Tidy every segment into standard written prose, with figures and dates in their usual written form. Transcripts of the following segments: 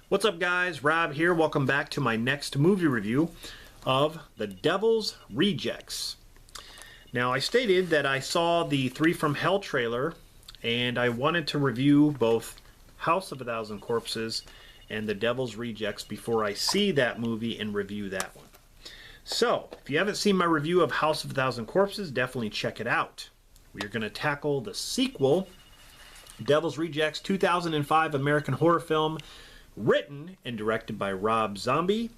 What's up, guys? Rob here. Welcome back to my next movie review of The Devil's Rejects. Now, I stated that I saw the Three from Hell trailer and I wanted to review both House of a Thousand Corpses and The Devil's Rejects before I see that movie and review that one. So, if you haven't seen my review of House of a Thousand Corpses, definitely check it out. We are going to tackle the sequel, Devil's Rejects, 2005 American horror film, written and directed by Rob Zombie.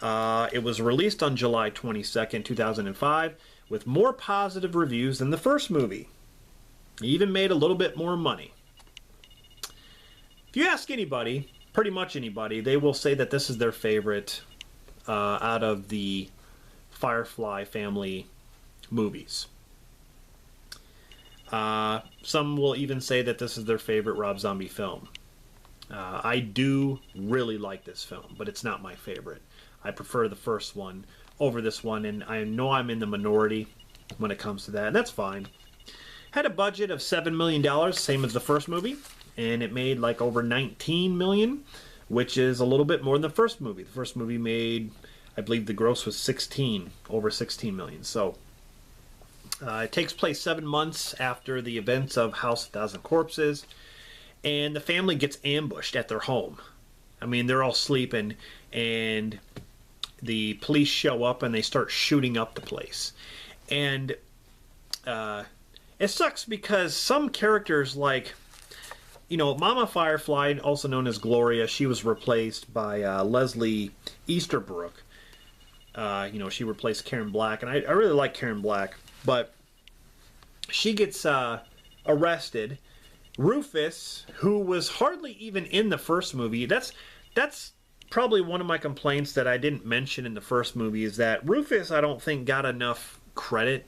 It was released on July 22nd, 2005, with more positive reviews than the first movie. It even made a little bit more money. If you ask anybody, pretty much anybody, they will say that this is their favorite out of the Firefly family movies. Some will even say that this is their favorite Rob Zombie film. I do really like this film, but it's not my favorite. I prefer the first one over this one, and I know I'm in the minority when it comes to that, and that's fine. Had a budget of $7 million, same as the first movie, and it made like over $19 million, which is a little bit more than the first movie. The first movie made, I believe the gross was over $16 million. So it takes place 7 months after the events of House of a Thousand Corpses, and the family gets ambushed at their home. I mean, they're all sleeping, and the police show up and they start shooting up the place. And it sucks because some characters, like, you know, Mama Firefly, also known as Gloria, she was replaced by Leslie Easterbrook. You know, she replaced Karen Black, and I really like Karen Black, but she gets arrested. Rufus, who was hardly even in the first movie, that's probably one of my complaints that I didn't mention in the first movie, is that Rufus, I don't think, got enough credit.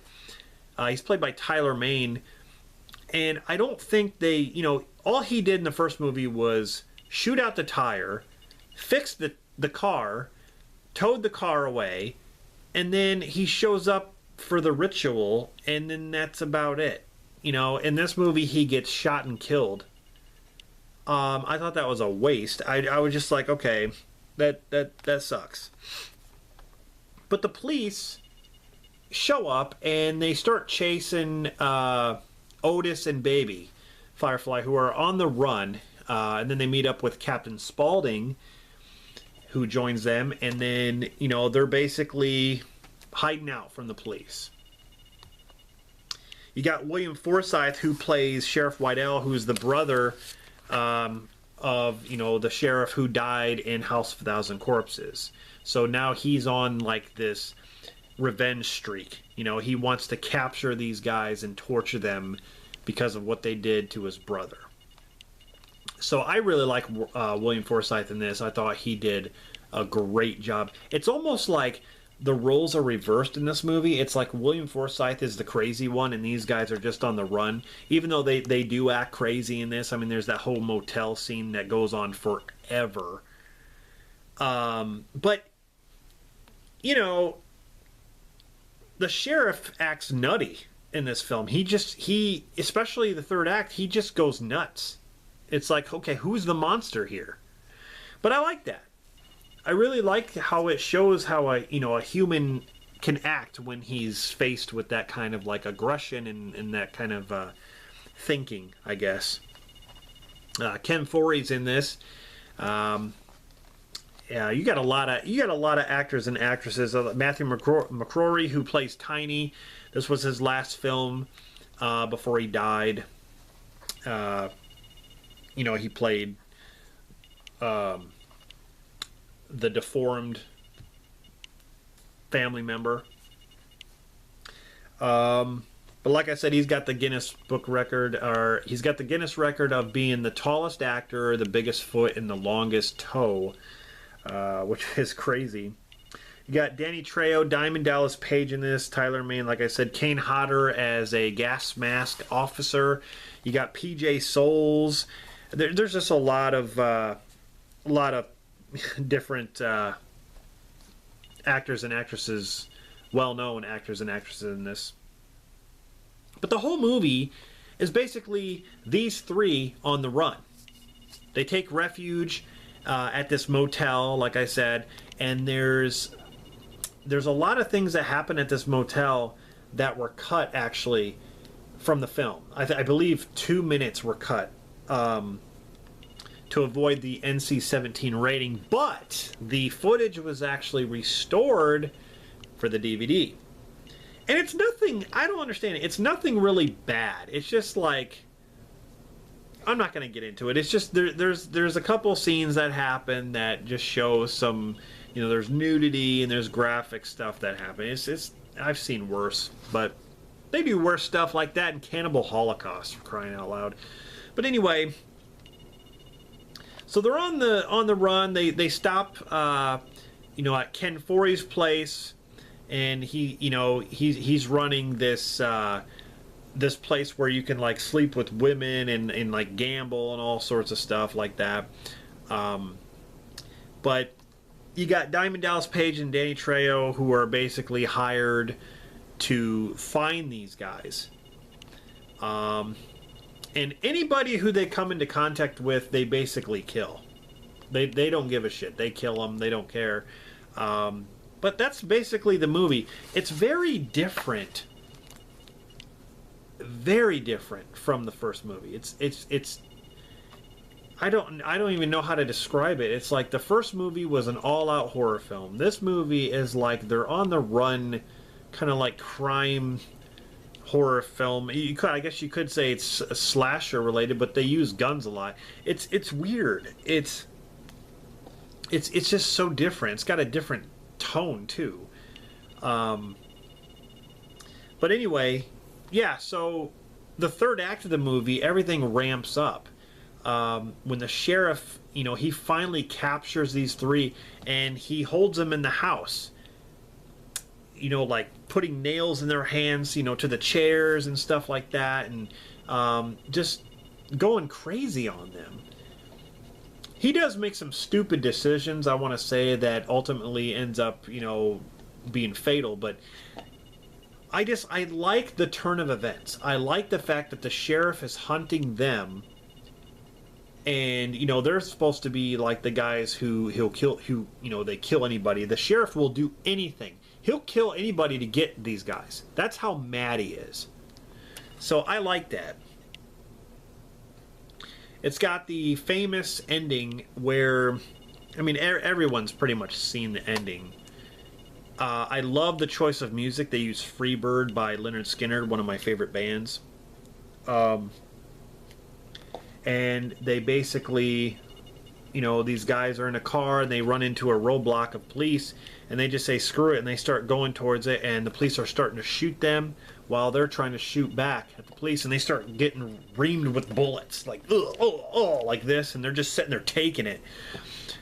He's played by Tyler Mane, and I don't think they, you know, all he did in the first movie was shoot out the tire, fix the car, towed the car away, and then he shows up for the ritual, and then that's about it. You know, in this movie, he gets shot and killed. I thought that was a waste. I was just like, okay, that sucks. But the police show up and they start chasing Otis and Baby Firefly, who are on the run. And then they meet up with Captain Spaulding, who joins them. And then, you know, they're basically hiding out from the police. You got William Forsythe, who plays Sheriff Wydell, who's the brother of, you know, the sheriff who died in House of a Thousand Corpses. So now he's on like this revenge streak. You know, he wants to capture these guys and torture them because of what they did to his brother. So I really like William Forsythe in this. I thought he did a great job. It's almost like the roles are reversed in this movie. It's like William Forsythe is the crazy one, and these guys are just on the run. Even though they do act crazy in this. I mean, there's that whole motel scene that goes on forever. But, you know, the sheriff acts nutty in this film. He, especially the third act, he just goes nuts. It's like, okay, who's the monster here? But I like that. I really like how it shows how a human can act when he's faced with that kind of like aggression and that kind of thinking, I guess. Ken Foree's in this. Yeah, you got a lot of actors and actresses. Matthew McCrory, who plays Tiny. This was his last film before he died. You know, he played the deformed family member. But like I said, he's got the Guinness Book record, or he's got the Guinness record of being the tallest actor, the biggest foot, and the longest toe, which is crazy. You got Danny Trejo, Diamond Dallas Page in this, Tyler Mane, like I said, Kane Hodder as a gas mask officer. You got PJ Souls. There's just a lot of different actors and actresses, well-known actors and actresses in this. But the whole movie is basically these three on the run. They take refuge at this motel, like I said, and there's a lot of things that happen at this motel that were cut actually from the film. I believe 2 minutes were cut to avoid the NC-17 rating, but the footage was actually restored for the DVD. And it's nothing, I don't understand it. It's nothing really bad. It's just like, I'm not going to get into it. It's just there's a couple scenes that happen that just show some, there's nudity and there's graphic stuff that happen. It's I've seen worse, but they do worse stuff like that in Cannibal Holocaust, for crying out loud. But anyway, so they're on the run. They stop at Ken Foree's place, and he's running this this place where you can like sleep with women and like gamble and all sorts of stuff like that. But you got Diamond Dallas Page and Danny Trejo, who are basically hired to find these guys. And anybody who they come into contact with, they basically kill. They don't give a shit. They kill them. They don't care. But that's basically the movie. It's very different. Very different from the first movie. It's I don't even know how to describe it. It's like the first movie was an all-out horror film. This movie is like they're on the run, kind of like crime horror film. I guess you could say it's a slasher related, but they use guns a lot. It's weird. It's just so different. It's got a different tone too. But anyway, yeah. So the third act of the movie, everything ramps up. When the sheriff, he finally captures these three and he holds them in the house. Like putting nails in their hands, to the chairs and stuff like that, and just going crazy on them. He does make some stupid decisions, I want to say, that ultimately ends up, being fatal, but I like the turn of events. I like the fact that the sheriff is hunting them, and they're supposed to be like the guys who he'll kill, they kill anybody. The sheriff will do anything. He'll kill anybody to get these guys. That's how mad he is. So I like that. It's got the famous ending where, everyone's pretty much seen the ending. I love the choice of music. They use Freebird by Lynyrd Skynyrd, one of my favorite bands. And they basically, these guys are in a car and they run into a roadblock of police and they just say screw it and they start going towards it, and the police are starting to shoot them while they're trying to shoot back at the police, and they start getting reamed with bullets like like this, and they're just sitting there taking it.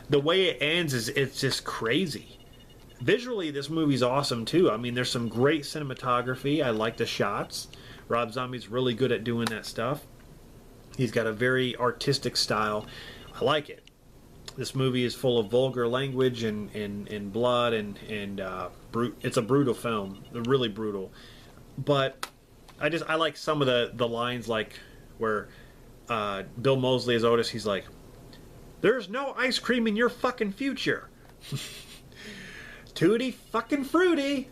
The way it ends it's just crazy. Visually, this movie's awesome too. There's some great cinematography. I like the shots. Rob Zombie's really good at doing that stuff. He's got a very artistic style. I like it. This movie is full of vulgar language and blood and it's a brutal film, really brutal. But I like some of the lines, like where Bill Moseley as Otis, he's like, "There's no ice cream in your fucking future." Tutti fucking fruity.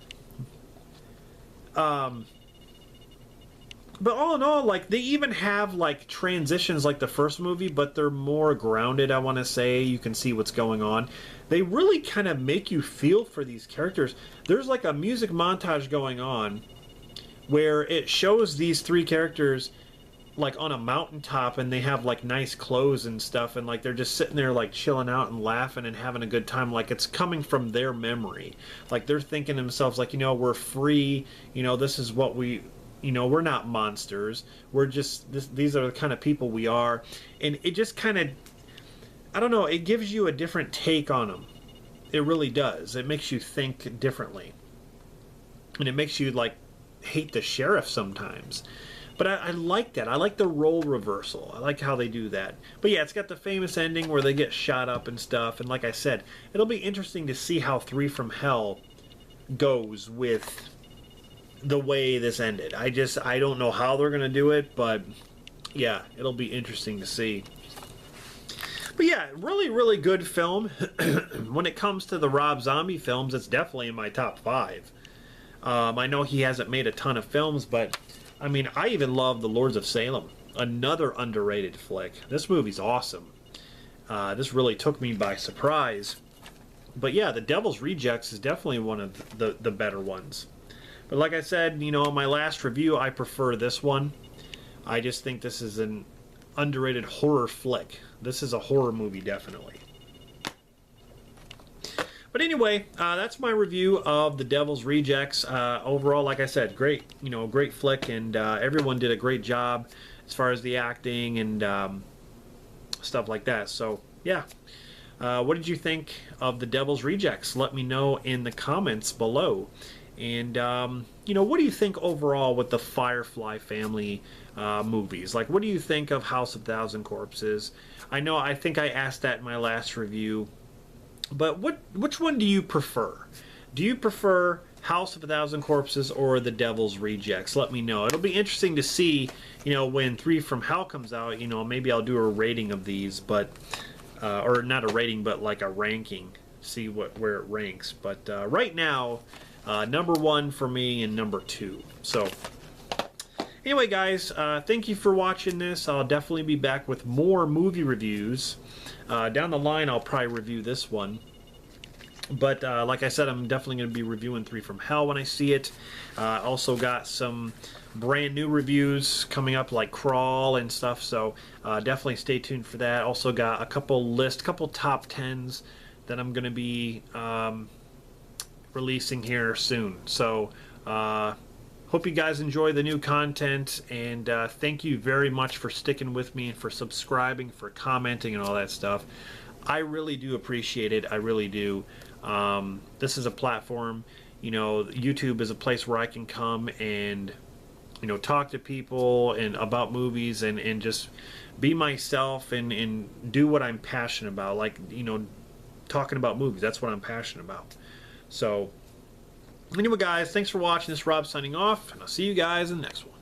But all in all, like, they even have like transitions like the first movie, but they're more grounded, I want to say. You can see what's going on. They really kind of make you feel for these characters. There's like a music montage going on where it shows these three characters like on a mountaintop, and they have like nice clothes and stuff, and like they're just sitting there like chilling out and laughing and having a good time, like it's coming from their memory. Like they're thinking to themselves, like, we're free, this is what we, we're not monsters. We're just these are the kind of people we are. And it just kind of, I don't know, it gives you a different take on them. It really does. It makes you think differently. And it makes you like hate the sheriff sometimes. But I like that. I like the role reversal. I like how they do that. But yeah, it's got the famous ending where they get shot up and stuff. And like I said, it'll be interesting to see how 3 from Hell goes with the way this ended. I don't know how they're going to do it, but yeah, it'll be interesting to see. But yeah, really, really good film. When it comes to the Rob Zombie films, it's definitely in my top 5. I know he hasn't made a ton of films, but I mean, I even love The Lords of Salem, another underrated flick. This movie's awesome. This really took me by surprise. But yeah, The Devil's Rejects is definitely one of the better ones. But like I said, you know, in my last review, I prefer this one. I just think this is an underrated horror flick. This is a horror movie, definitely. But anyway, that's my review of The Devil's Rejects. Overall, like I said, great, you know, great flick, and everyone did a great job as far as the acting and stuff like that. So yeah, what did you think of The Devil's Rejects? Let me know in the comments below. And you know, what do you think overall with the Firefly family movies? Like, what do you think of House of Thousand Corpses? I think I asked that in my last review. But which one do you prefer? Do you prefer House of a Thousand Corpses or The Devil's Rejects? Let me know. It'll be interesting to see, you know, when 3 from Hell comes out. You know, maybe I'll do a rating of these, but or not a rating, but like a ranking. See where it ranks. But right now, number 1 for me and number 2. So anyway, guys, thank you for watching this. I'll definitely be back with more movie reviews. Down the line, I'll probably review this one. But like I said, I'm definitely going to be reviewing 3 from Hell when I see it. Also got some brand new reviews coming up, like Crawl and stuff. So definitely stay tuned for that. Also got a couple top 10s that I'm going to be releasing here soon. So hope you guys enjoy the new content, and thank you very much for sticking with me and for subscribing, for commenting and all that stuff. I really do appreciate it. I really do. This is a platform, you know, YouTube is a place where I can come and, you know, talk to people and about movies and just be myself and do what I'm passionate about. Like, you know, talking about movies. That's what I'm passionate about. So anyway, guys, thanks for watching. This is Rob signing off, and I'll see you guys in the next one.